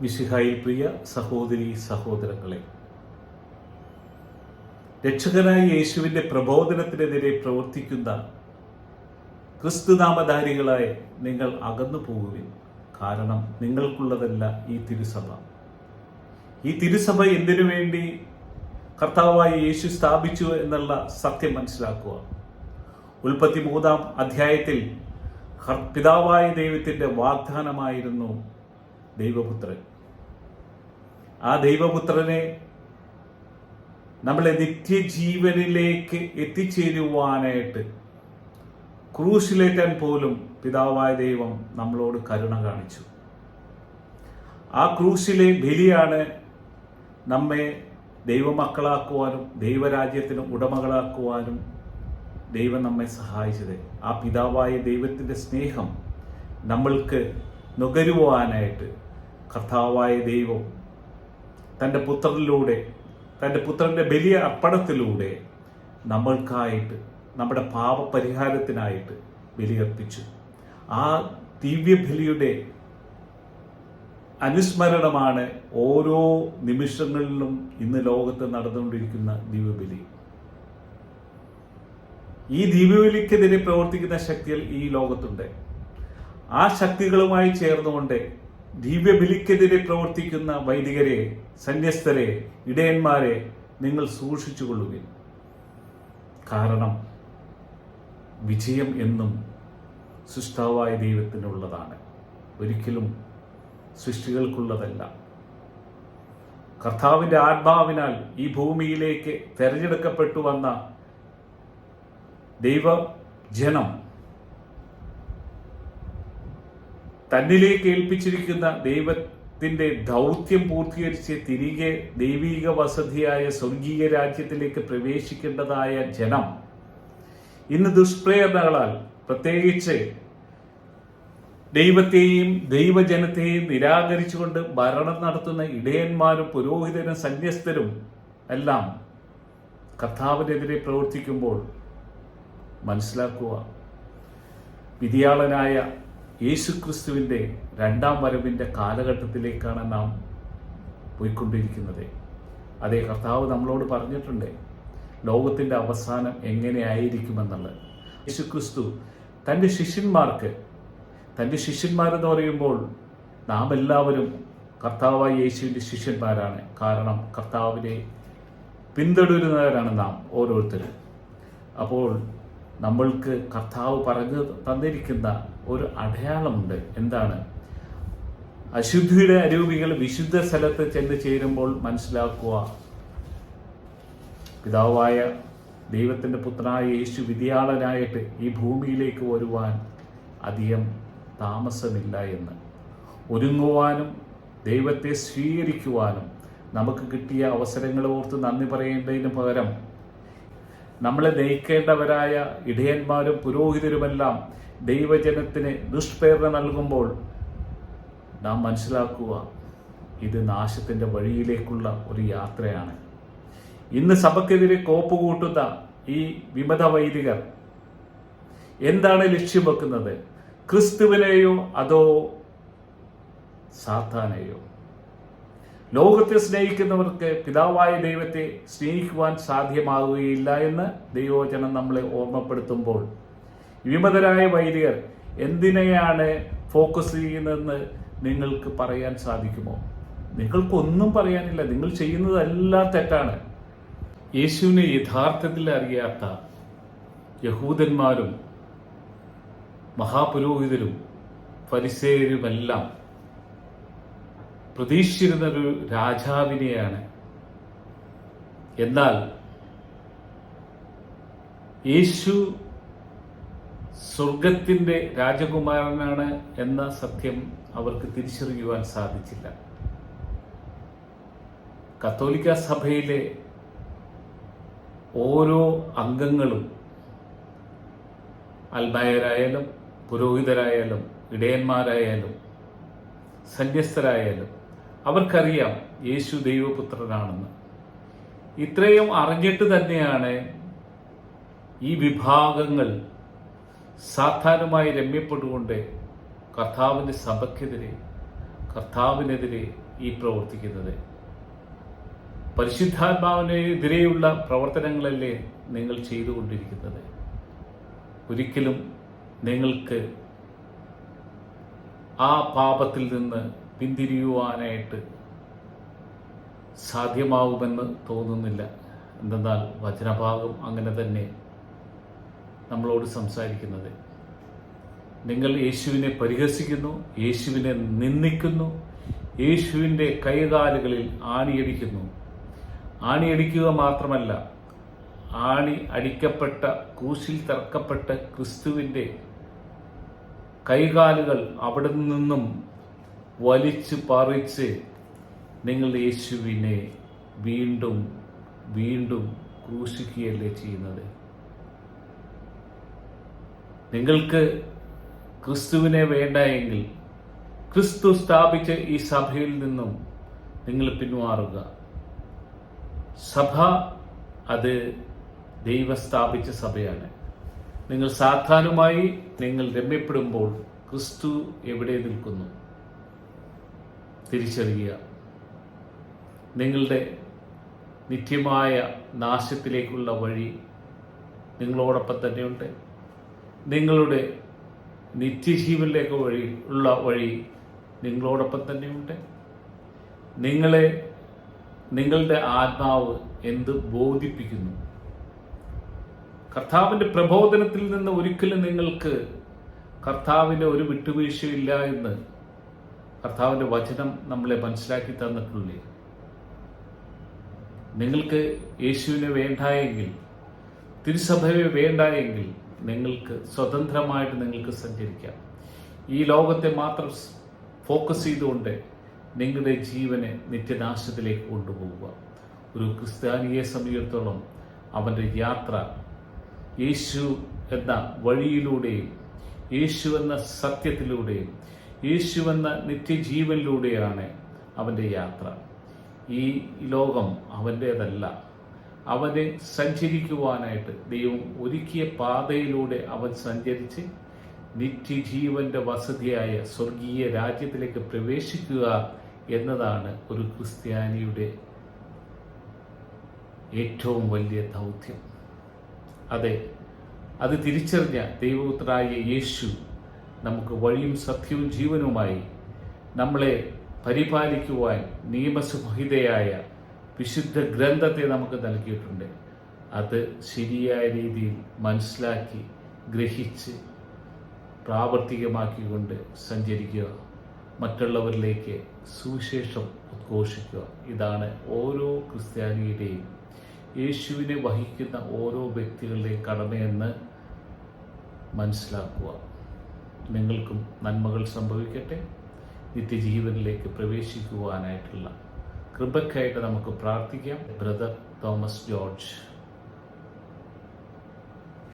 മിശിഹായിൽ പ്രിയ സഹോദരി സഹോദരങ്ങളെ, രക്ഷകനായ യേശുവിൻ്റെ പ്രബോധനത്തിനെതിരെ പ്രവർത്തിക്കുന്ന ക്രിസ്തുനാമധാരികളായ നിങ്ങൾ അകന്നു പോകുവിൻ. കാരണം നിങ്ങൾക്കുള്ളതല്ല ഈ തിരുസഭ. ഈ തിരുസഭ എന്തിനു വേണ്ടി കർത്താവായ യേശു സ്ഥാപിച്ചു എന്നുള്ള സത്യം മനസ്സിലാക്കുക. ഉൽപ്പത്തി 3-ാം അധ്യായത്തിൽ പിതാവായ ദൈവത്തിൻ്റെ വാഗ്ദാനമായിരുന്നു ദൈവപുത്രൻ. ആ ദൈവപുത്രനെ നമ്മളെ നിത്യജീവനിലേക്ക് എത്തിച്ചേരുവാനായിട്ട് ക്രൂശിലേറ്റാൻ പോലും പിതാവായ ദൈവം നമ്മളോട് കരുണ കാണിച്ചു. ആ ക്രൂശിലെ ബലിയാണ് നമ്മെ ദൈവമക്കളാക്കുവാനും ദൈവരാജ്യത്തിന് ഉടമകളാക്കുവാനും ദൈവം നമ്മെ സഹായിച്ചത്. ആ പിതാവായ ദൈവത്തിൻ്റെ സ്നേഹം നമ്മൾക്ക് നുകരുവാനായിട്ട് കർത്താവായ ദൈവം തൻ്റെ പുത്രനിലൂടെ, തൻ്റെ പുത്രൻ്റെ ബലിയ അർപ്പണത്തിലൂടെ നമ്മൾക്കായിട്ട്, നമ്മുടെ പാപപരിഹാരത്തിനായിട്ട് ബലിയർപ്പിച്ചു. ആ ദിവ്യബലിയുടെ അനുസ്മരണമാണ് ഓരോ നിമിഷങ്ങളിലും ഇന്ന് ലോകത്ത് നടന്നുകൊണ്ടിരിക്കുന്ന ദിവ്യബലി. ഈ ദിവ്യബലിക്കെതിരെ പ്രവർത്തിക്കുന്ന ശക്തികൾ ഈ ലോകത്തുണ്ട്. ആ ശക്തികളുമായി ചേർന്നുകൊണ്ട് ദിവ്യബലിക്കെതിരെ പ്രവർത്തിക്കുന്ന വൈദികരെ, സന്യസ്തരെ, ഇടയന്മാരെ നിങ്ങൾ സൂക്ഷിച്ചുകൊള്ളുവിൻ. കാരണം വിജയം എന്നും സൃഷ്ടാവായ ദൈവത്തിനുള്ളതാണ്, ഒരിക്കലും സൃഷ്ടികൾക്കുള്ളതല്ല. കർത്താവിൻ്റെ ആത്മാവിനാൽ ഈ ഭൂമിയിലേക്ക് തെരഞ്ഞെടുക്കപ്പെട്ടു വന്ന ദൈവജനം തന്നിലേക്ക് ഏൽപ്പിച്ചിരിക്കുന്ന ദൈവത്തിൻ്റെ ദൗത്യം പൂർത്തീകരിച്ച് തിരികെ ദൈവീക വസതിയായ സ്വർഗീയ രാജ്യത്തിലേക്ക് പ്രവേശിക്കേണ്ടതായ ജനം ഇന്ന് ദുഷ്പ്രേരണകളാൽ, പ്രത്യേകിച്ച് ദൈവത്തെയും ദൈവജനത്തെയും നിരാകരിച്ചുകൊണ്ട് ഭരണം നടത്തുന്ന ഇടയന്മാരും പുരോഹിതരും സന്യസ്തരും എല്ലാം കർത്താവിനെതിരെ പ്രവർത്തിക്കുമ്പോൾ മനസ്സിലാക്കുക, വിധിയാളനായ യേശുക്രിസ്തുവിൻ്റെ 2-ാം വരവിൻ്റെ കാലഘട്ടത്തിലേക്കാണ് നാം പോയിക്കൊണ്ടിരിക്കുന്നത്. അതേ കർത്താവ് നമ്മളോട് പറഞ്ഞിട്ടുണ്ട് ലോകത്തിൻ്റെ അവസാനം എങ്ങനെയായിരിക്കുമെന്നുള്ളത്. യേശുക്രിസ്തു തൻ്റെ ശിഷ്യന്മാരെന്ന് പറയുമ്പോൾ നാം എല്ലാവരും കർത്താവായ യേശുവിൻ്റെ ശിഷ്യന്മാരാണ്. കാരണം കർത്താവിനെ പിന്തുടരുന്നവരാണ് നാം ഓരോരുത്തരും. അപ്പോൾ നമ്മൾക്ക് കർത്താവ് പറഞ്ഞു തന്നിരിക്കുന്ന ഒരു അടയാളമുണ്ട്. എന്താണ്? അശുദ്ധിയുടെ അരൂപികൾ വിശുദ്ധ സ്ഥലത്ത് ചെന്ന് ചേരുമ്പോൾ മനസ്സിലാക്കുക, പിതാവായ ദൈവത്തിൻ്റെ പുത്രനായ യേശു വിധിയാളനായിട്ട് ഈ ഭൂമിയിലേക്ക് വരുവാൻ അധികം താമസമില്ല എന്ന്. ഒരുങ്ങുവാനും ദൈവത്തെ സ്വീകരിക്കുവാനും നമുക്ക് കിട്ടിയ അവസരങ്ങളെ ഓർത്ത് നന്ദി പറയേണ്ടതിന് പകരം നമ്മളെ നയിക്കേണ്ടവരായ ഇടയന്മാരും പുരോഹിതരുമെല്ലാം ദൈവജനത്തിന് ദുഷ്പ്രേരണ നൽകുമ്പോൾ നാം മനസ്സിലാക്കുക, ഇത് നാശത്തിൻ്റെ വഴിയിലേക്കുള്ള ഒരു യാത്രയാണ്. ഇന്ന് സഭയ്ക്കെതിരെ കോപ്പുകൂട്ടുന്ന ഈ വിമത വൈദികർ എന്താണ് ലക്ഷ്യം വെക്കുന്നത്? ക്രിസ്തുവിനെയോ അതോ സാത്താനെയോ? ലോകത്തെ സ്നേഹിക്കുന്നവർക്ക് പിതാവായ ദൈവത്തെ സ്നേഹിക്കുവാൻ സാധ്യമാവുകയില്ല എന്ന് ദൈവവചനം നമ്മളെ ഓർമ്മപ്പെടുത്തുമ്പോൾ വിമതരായ വൈദികർ എന്തിനെയാണ് ഫോക്കസ് ചെയ്യുന്നതെന്ന് നിങ്ങൾക്ക് പറയാൻ സാധിക്കുമോ? നിങ്ങൾക്കൊന്നും പറയാനില്ല. നിങ്ങൾ ചെയ്യുന്നതെല്ലാം തെറ്റാണ്. യേശുവിനെ യഥാർത്ഥത്തിൽ അറിയാത്ത യഹൂദന്മാരും മഹാപുരോഹിതരും ഫരിസേയരുമെല്ലാം പ്രതീക്ഷിച്ചിരുന്നൊരു രാജാവിനെയാണ്. എന്നാൽ യേശു സ്വർഗത്തിൻ്റെ രാജകുമാരനാണ് എന്ന സത്യം അവർക്ക് തിരിച്ചറിയുവാൻ സാധിച്ചില്ല. കത്തോലിക്ക സഭയിലെ ഓരോ അംഗങ്ങളും, അൽമായരായാലും പുരോഹിതരായാലും ഇടയന്മാരായാലും സന്യസ്തരായാലും അവർക്കറിയാം യേശു ദൈവപുത്രനാണെന്ന്. ഇത്രയും അറിഞ്ഞിട്ട് തന്നെയാണ് ഈ വിഭാഗങ്ങൾ സാധാരണമായി രമ്യപ്പെട്ടുകൊണ്ട് കർത്താവിൻ്റെ സഭയ്ക്കെതിരെ, കർത്താവിനെതിരെ ഈ പ്രവർത്തിക്കുന്നത്? പരിശുദ്ധാത്മാവിനെതിരെയുള്ള പ്രവർത്തനങ്ങളല്ലേ നിങ്ങൾ ചെയ്തുകൊണ്ടിരിക്കുന്നത്? ഒരിക്കലും നിങ്ങൾക്ക് ആ പാപത്തിൽ നിന്ന് പിന്തിരിയുവാനായിട്ട് സാധ്യമാകുമെന്ന് തോന്നുന്നില്ല. എന്തെന്നാൽ വചനഭാഗം അങ്ങനെ തന്നെ നമ്മളോട് സംസാരിക്കുന്നത്. നിങ്ങൾ യേശുവിനെ പരിഹസിക്കുന്നു, യേശുവിനെ നിന്ദിക്കുന്നു, യേശുവിൻ്റെ കൈകാലുകളിൽ ആണിയടിക്കുന്നു. ആണിയടിക്കുക മാത്രമല്ല, ആണി അടിക്കപ്പെട്ട ക്രൂശിൽ തറക്കപ്പെട്ട ക്രിസ്തുവിൻ്റെ കൈകാലുകൾ അവിടെ നിന്നും വലിച്ചു പറിച്ച് നിങ്ങൾ യേശുവിനെ വീണ്ടും വീണ്ടും ക്രൂശിക്കുകയല്ലേ ചെയ്യുന്നത്? നിങ്ങൾക്ക് ക്രിസ്തുവിനെ വേണ്ട എങ്കിൽ ക്രിസ്തു സ്ഥാപിച്ച ഈ സഭയിൽ നിന്നും നിങ്ങൾ പിന്മാറുക. സഭ അത് ദൈവം സ്ഥാപിച്ച സഭയാണ്. നിങ്ങൾ സാത്താനുമായി നിങ്ങൾ രമ്യപ്പെടുമ്പോൾ ക്രിസ്തു എവിടെ നിൽക്കുന്നു തിരിച്ചറിയുക. നിങ്ങളുടെ നിത്യമായ നാശത്തിലേക്കുള്ള വഴി നിങ്ങളോടൊപ്പം തന്നെയുണ്ട്. നിങ്ങളുടെ നിത്യജീവനിലേക്ക് ഉള്ള വഴി നിങ്ങളോടൊപ്പം തന്നെയുണ്ട്. നിങ്ങളുടെ ആത്മാവ് എന്ത് ബോധിപ്പിക്കുന്നു? കർത്താവിൻ്റെ പ്രബോധനത്തിൽ നിന്ന് ഒരിക്കലും നിങ്ങൾക്ക് കർത്താവിൻ്റെ ഒരു വിട്ടുവീഴ്ചയില്ല എന്ന് കർത്താവിൻ്റെ വചനം നമ്മളെ മനസ്സിലാക്കി തന്നിട്ടില്ലേ? നിങ്ങൾക്ക് യേശുവിനെ വേണ്ട എങ്കിൽ, തിരുസഭയെ വേണ്ട എങ്കിൽ നിങ്ങൾക്ക് സ്വതന്ത്രമായിട്ട് നിങ്ങൾക്ക് സഞ്ചരിക്കാം. ഈ ലോകത്തെ മാത്രം ഫോക്കസ് ചെയ്തുകൊണ്ട് നിങ്ങളുടെ ജീവനെ നിത്യനാശത്തിലേക്ക് കൊണ്ടുപോവുക. ഒരു ക്രിസ്ത്യാനിയെ സംബന്ധിച്ചിടത്തോളം അവൻ്റെ യാത്ര യേശു എന്ന വഴിയിലൂടെയും യേശു എന്ന സത്യത്തിലൂടെയും യേശു എന്ന നിത്യജീവനിലൂടെയാണ് അവൻ്റെ യാത്ര. ഈ ലോകം അവൻ്റേതല്ല. അവനെ സഞ്ചരിക്കുവാനായിട്ട് ദൈവം ഒരുക്കിയ പാതയിലൂടെ അവൻ സഞ്ചരിച്ച് നിത്യജീവന്റെ വസതിയായ സ്വർഗീയ രാജ്യത്തിലേക്ക് പ്രവേശിക്കുക എന്നതാണ് ഒരു ക്രിസ്ത്യാനിയുടെ ഏറ്റവും വലിയ ദൗത്യം. അതെ, അത് തിരിച്ചറിഞ്ഞ ദൈവപുത്രനായ യേശു നമുക്ക് വഴിയും സത്യവും ജീവനുമായി നമ്മളെ പരിപാലിക്കുവാൻ നിയമസംഹിതയായ വിശുദ്ധ ഗ്രന്ഥത്തെ നമുക്ക് നൽകിയിട്ടുണ്ട്. അത് ശരിയായ രീതിയിൽ മനസ്സിലാക്കി ഗ്രഹിച്ച് പ്രാവർത്തികമാക്കിക്കൊണ്ട് സഞ്ചരിക്കുക. മറ്റുള്ളവരിലേക്ക് സുവിശേഷം ഉദ്ഘോഷിക്കുക. ഇതാണ് ഓരോ ക്രിസ്ത്യാനിയുടെയും, യേശുവിനെ വഹിക്കുന്ന ഓരോ വ്യക്തികളുടെയും കടമയെന്ന് മനസ്സിലാക്കുക. നിങ്ങൾക്കും നന്മകൾ സംഭവിക്കട്ടെ. നിത്യജീവനിലേക്ക് പ്രവേശിക്കുവാനായിട്ടുള്ള കൃപയ്ക്കായിട്ട് നമുക്ക് പ്രാർത്ഥിക്കാം. Brother Thomas George.